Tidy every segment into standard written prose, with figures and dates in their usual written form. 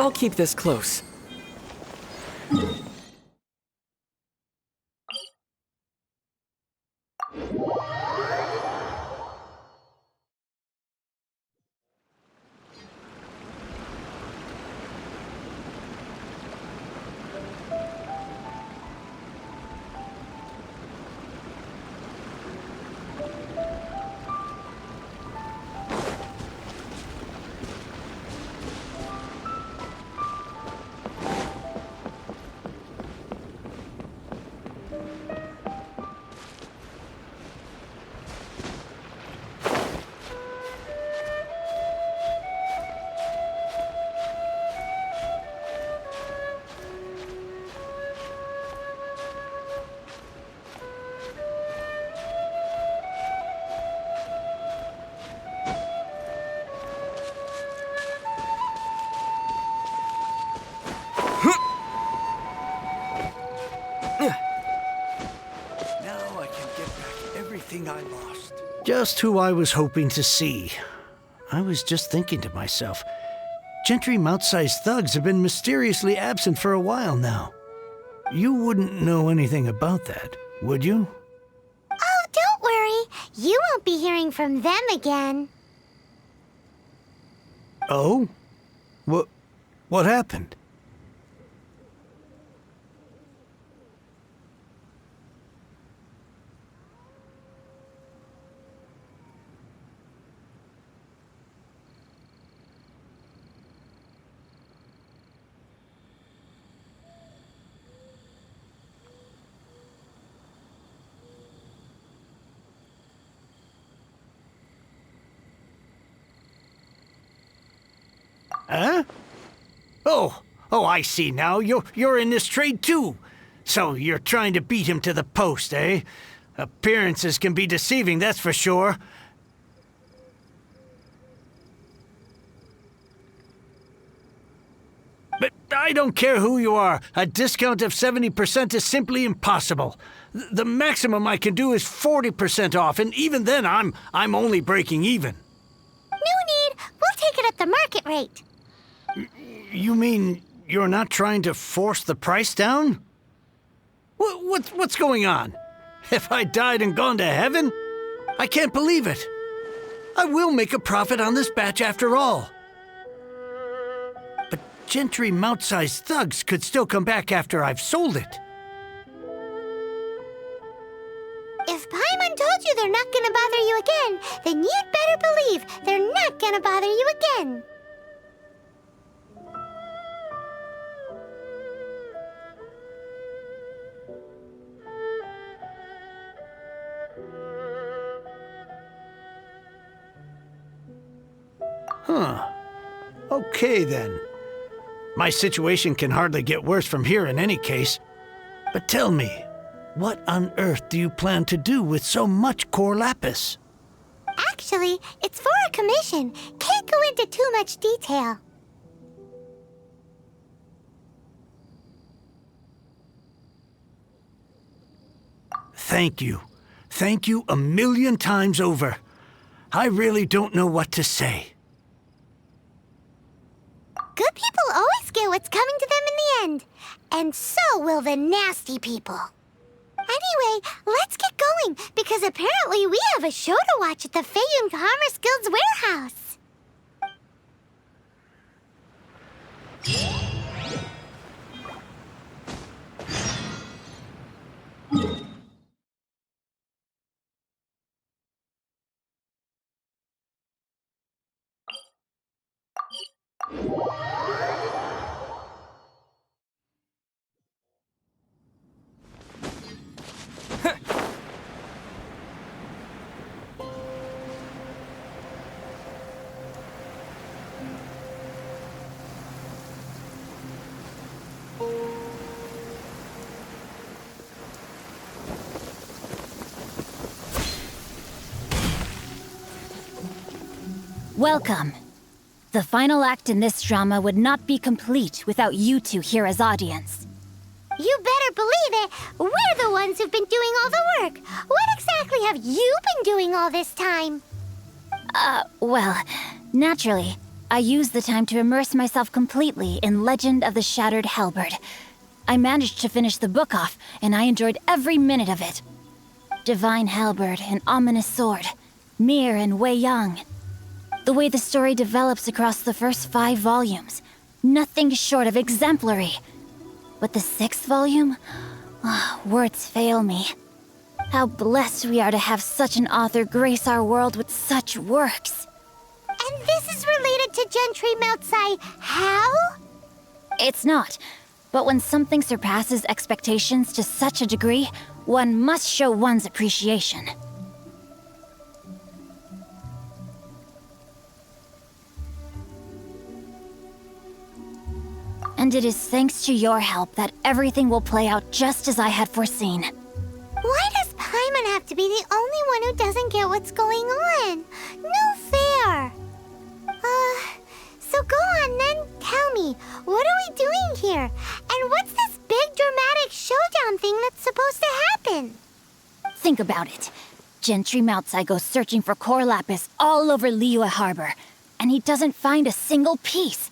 I'll keep this close. I lost. Just who I was hoping to see. I was just thinking to myself, gentry mount-sized thugs have been mysteriously absent for a while now. You wouldn't know anything about that, would you? Oh, don't worry. You won't be hearing from them again. Oh? What happened? Huh? Oh, I see now. You're in this trade too. So you're trying to beat him to the post, eh? Appearances can be deceiving, that's for sure. But I don't care who you are. A discount of 70% is simply impossible. The maximum I can do is 40% off, and even then I'm only breaking even. No need. We'll take it at the market rate. You mean you're not trying to force the price down? What's going on? Have I died and gone to heaven? I can't believe it. I will make a profit on this batch after all. But gentry mount-sized thugs could still come back after I've sold it. If Paimon told you they're not gonna bother you again, then you'd better believe they're not gonna bother you again. Huh. Okay, then. My situation can hardly get worse from here in any case. But tell me, what on earth do you plan to do with so much core lapis? Actually, it's for a commission. Can't go into too much detail. Thank you. Thank you a million times over. I really don't know what to say. Good people always get what's coming to them in the end. And so will the nasty people. Anyway, let's get going, because apparently we have a show to watch at the Feiyun Commerce Guild's warehouse. Welcome. The final act in this drama would not be complete without you two here as audience. You better believe it. We're the ones who've been doing all the work. What exactly have you been doing all this time? Well, naturally, I used the time to immerse myself completely in Legend of the Shattered Halberd. I managed to finish the book off, and I enjoyed every minute of it. Divine Halberd, an ominous sword. Mir and Wei Yang. The way the story develops across the first 5 volumes. Nothing short of exemplary. But the 6th volume? Words fail me. How blessed we are to have such an author grace our world with such works. And this is related to Gentry Moutsai. How? It's not. But when something surpasses expectations to such a degree, one must show one's appreciation. And it is thanks to your help that everything will play out just as I had foreseen. Why does Paimon have to be the only one who doesn't get what's going on? No fair. So go on then, tell me, what are we doing here? And what's this big dramatic showdown thing that's supposed to happen? Think about it. Gentry Moutsai goes searching for core lapis all over Liyue Harbor, and he doesn't find a single piece.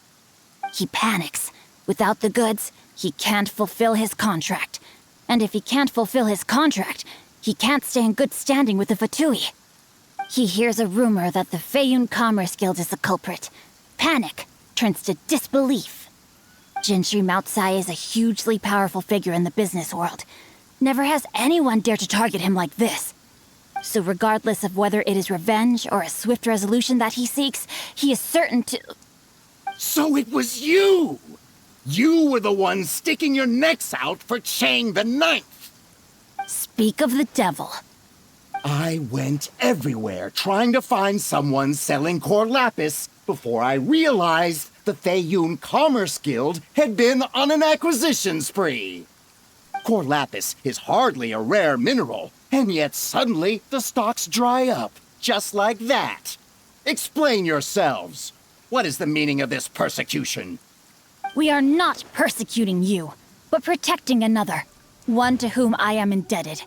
He panics. Without the goods, he can't fulfill his contract. And if he can't fulfill his contract, he can't stay in good standing with the Fatui. He hears a rumor that the Feiyun Commerce Guild is the culprit. Panic turns to disbelief. Gentry Moutsai is a hugely powerful figure in the business world. Never has anyone dared to target him like this. So regardless of whether it is revenge or a swift resolution that he seeks, he is certain to... So it was you! You were the one sticking your necks out for Chang the Ninth! Speak of the devil. I went everywhere trying to find someone selling core lapis before I realized the Feiyun Commerce Guild had been on an acquisition spree. Core lapis is hardly a rare mineral, and yet suddenly the stocks dry up, just like that. Explain yourselves. What is the meaning of this persecution? We are not persecuting you, but protecting another, one to whom I am indebted.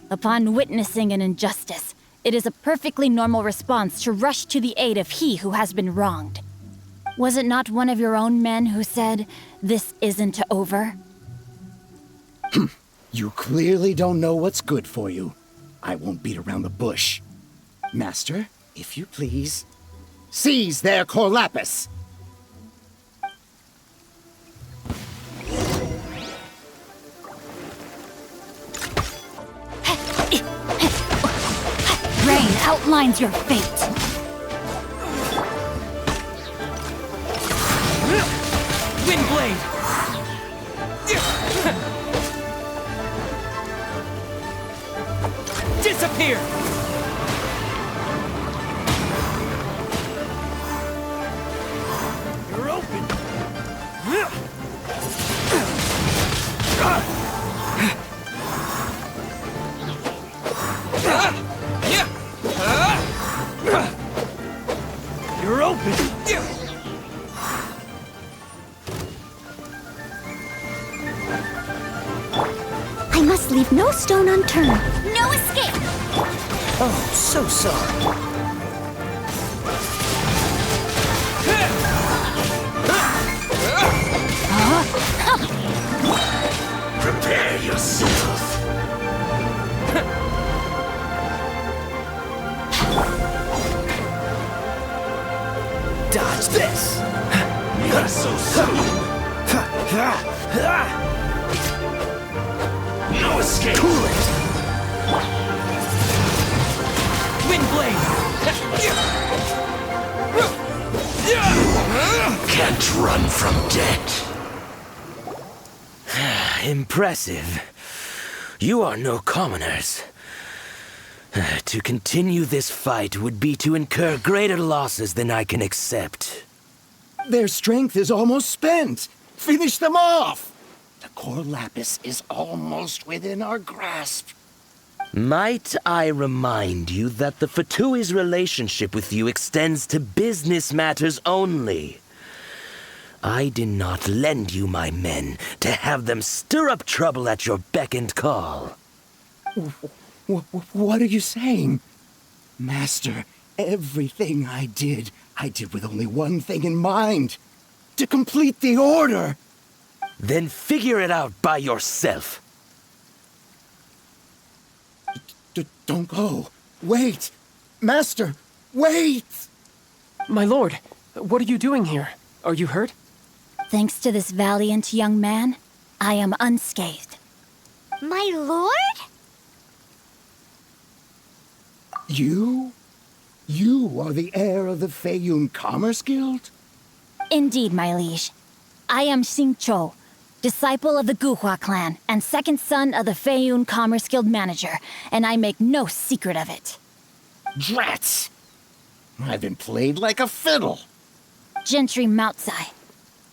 Upon witnessing an injustice, it is a perfectly normal response to rush to the aid of he who has been wronged. Was it not one of your own men who said, "This isn't over"? You clearly don't know what's good for you. I won't beat around the bush. Master, if you please, seize their core lapis! Rain outlines your fate. Windblade! Disappear! You're open. You're open. I must leave no stone unturned. No escape! Oh, so sorry. Prepare yourself. Dodge this. Not so soon. No escape. Cool it. Windblade! Can't run from death. Impressive. You are no commoners. To continue this fight would be to incur greater losses than I can accept. Their strength is almost spent. Finish them off. The core lapis is almost within our grasp. Might I remind you that the Fatui's relationship with you extends to business matters only? I did not lend you my men to have them stir up trouble at your beck and call. What are you saying? Master, everything I did, I did with only one thing in mind. To complete the order. Then figure it out by yourself. Don't go. Wait. Master, wait! My lord, what are you doing here? Are you hurt? Thanks to this valiant young man, I am unscathed. My lord? You? You are the heir of the Feiyun Commerce Guild? Indeed, my liege. I am xingqiu, disciple of the Guhua clan and second son of the Feiyun Commerce Guild manager, and I make no secret of it. Drats! I've been played like a fiddle. Gentry Moutsai.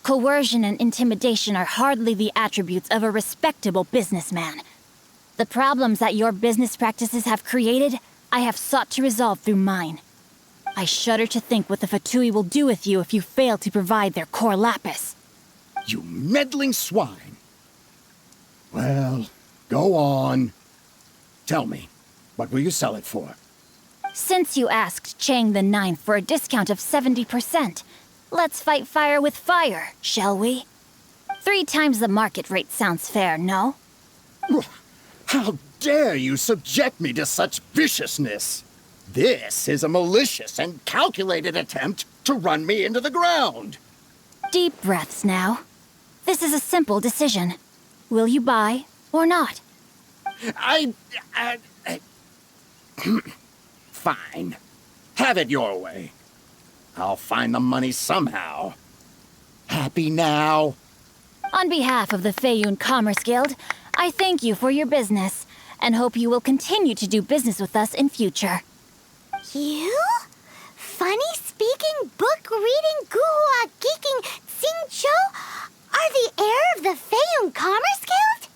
Coercion and intimidation are hardly the attributes of a respectable businessman. The problems that your business practices have created, I have sought to resolve through mine. I shudder to think what the Fatui will do with you if you fail to provide their core lapis. You meddling swine. Well, go on. Tell me, what will you sell it for? Since you asked Chang the Ninth for a discount of 70%, let's fight fire with fire, shall we? 3 times the market rate sounds fair, no? How dare you subject me to such viciousness? This is a malicious and calculated attempt to run me into the ground. Deep breaths now. This is a simple decision. Will you buy or not? Fine. Have it your way. I'll find the money somehow. Happy now? On behalf of the Feiyun Commerce Guild, I thank you for your business and hope you will continue to do business with us in future. You? Funny-speaking, book-reading, guhua geeking xingqiu are the heir of the Feiyun Commerce Guild?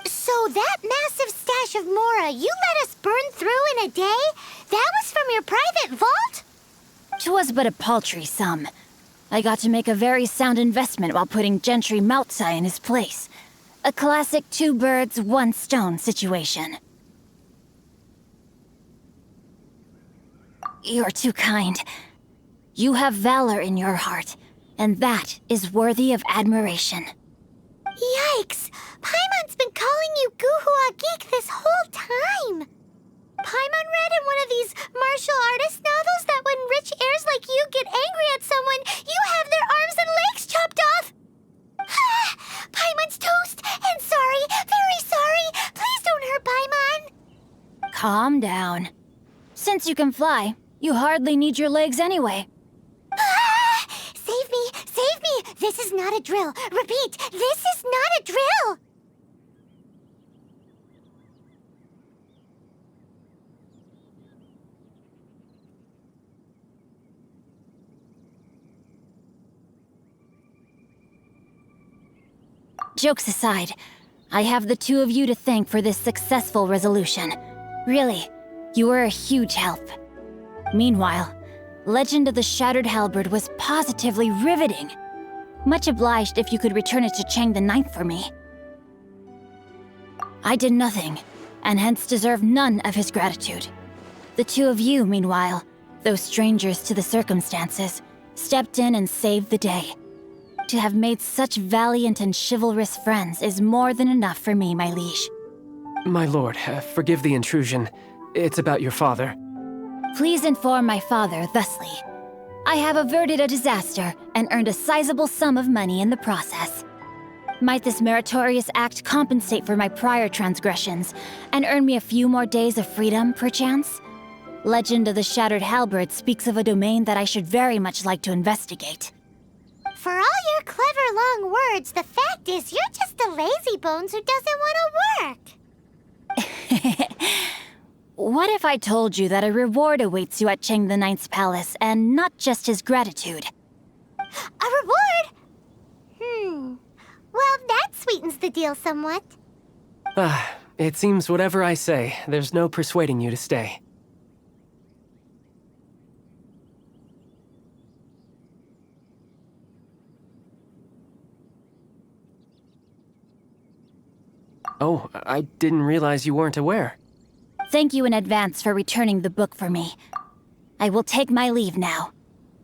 So that massive stash of Mora you let us burn through in a day, that was from your private vault? 'Twas but a paltry sum. I got to make a very sound investment while putting Gentry Moutsai in his place. A classic 2 birds, 1 stone situation. You're too kind. You have valor in your heart, and that is worthy of admiration. Yikes! Paimon's been calling you Guhua Geek this whole time. Paimon read in one of these martial artist novels that when rich heirs like you get angry at someone, you have their arms and legs chopped off. Paimon's toast, and sorry, very sorry. Please don't hurt Paimon. Calm down. Since you can fly, you hardly need your legs anyway. Save me, save me. This is not a drill. Repeat, this is not a drill. Jokes aside, I have the 2 of you to thank for this successful resolution. Really, you were a huge help. Meanwhile, Legend of the Shattered Halberd was positively riveting. Much obliged if you could return it to Chang the Ninth for me. I did nothing, and hence deserve none of his gratitude. The 2 of you, meanwhile, though strangers to the circumstances, stepped in and saved the day. To have made such valiant and chivalrous friends is more than enough for me, my liege. My lord, forgive the intrusion. It's about your father. Please inform my father thusly. I have averted a disaster and earned a sizable sum of money in the process. Might this meritorious act compensate for my prior transgressions and earn me a few more days of freedom, perchance? Legend of the Shattered Halberd speaks of a domain that I should very much like to investigate. For all your clever long words, the fact is you're just a lazy bones who doesn't want to work. What if I told you that a reward awaits you at Chang the Ninth's palace, and not just his gratitude? A reward? Well, that sweetens the deal somewhat. It seems whatever I say, there's no persuading you to stay. Oh, I didn't realize you weren't aware. Thank you in advance for returning the book for me. I will take my leave now.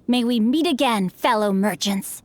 May we meet again, fellow merchants.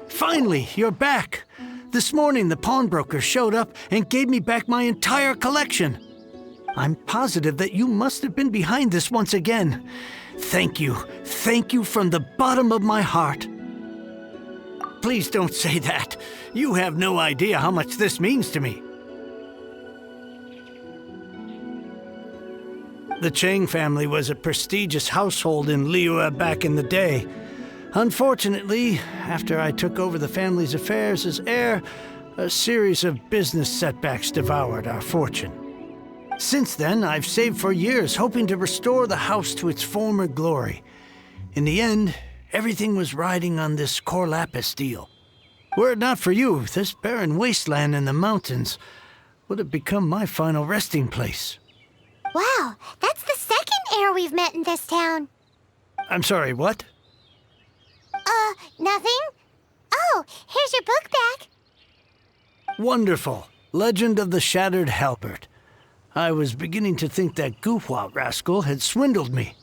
Finally, you're back. This morning, the pawnbroker showed up and gave me back my entire collection. I'm positive that you must have been behind this once again. Thank you. Thank you from the bottom of my heart. Please don't say that. You have no idea how much this means to me. The Chang family was a prestigious household in Liyue back in the day. Unfortunately, after I took over the family's affairs as heir, a series of business setbacks devoured our fortune. Since then, I've saved for years, hoping to restore the house to its former glory. In the end, everything was riding on this Cor Lapis deal. Were it not for you, this barren wasteland in the mountains would have become my final resting place. Wow, that's the second heir we've met in this town. I'm sorry, what? Nothing? Oh, here's your book back. Wonderful. Legend of the Shattered Halberd. I was beginning to think that Guhua rascal had swindled me.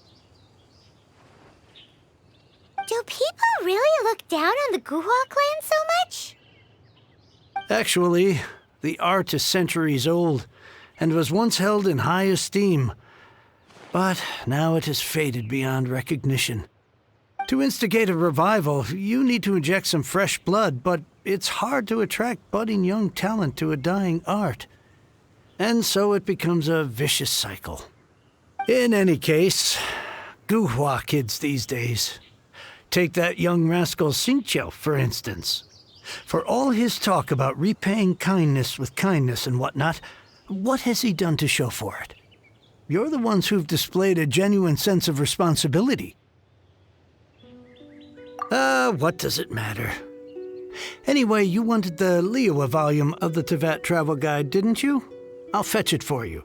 Do people really look down on the Guhua clan so much? Actually, the art is centuries old and was once held in high esteem. But now it has faded beyond recognition. To instigate a revival, you need to inject some fresh blood, but it's hard to attract budding young talent to a dying art. And so it becomes a vicious cycle. In any case, Guhua kids these days. Take that young rascal xingqiu, for instance. For all his talk about repaying kindness with kindness and whatnot, what has he done to show for it? You're the ones who've displayed a genuine sense of responsibility. What does it matter? Anyway, you wanted the Liyue volume of the Teyvat travel guide, didn't you? I'll fetch it for you.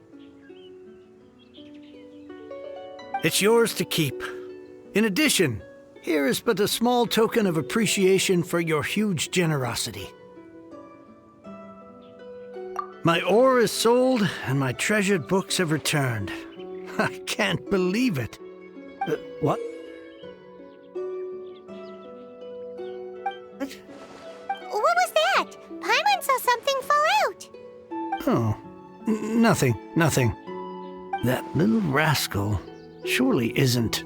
It's yours to keep. In addition, here is but a small token of appreciation for your huge generosity. My ore is sold, and my treasured books have returned. I can't believe it. What? What was that? Paimon saw something fall out. Oh, nothing. That little rascal surely isn't